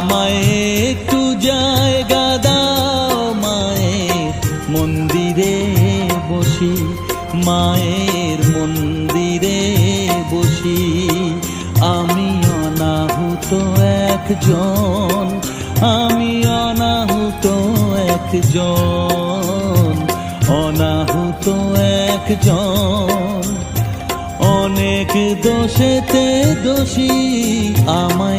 আমায় একটু জায়গা দাও মায়ের মন্দিরে বসি, মায়ের মন্দিরে বসি। আমি অনাহুত একজন, আমি অনাহুত একজন, অনাহুত একজন। অনেক দোষেতে দোষী আমায়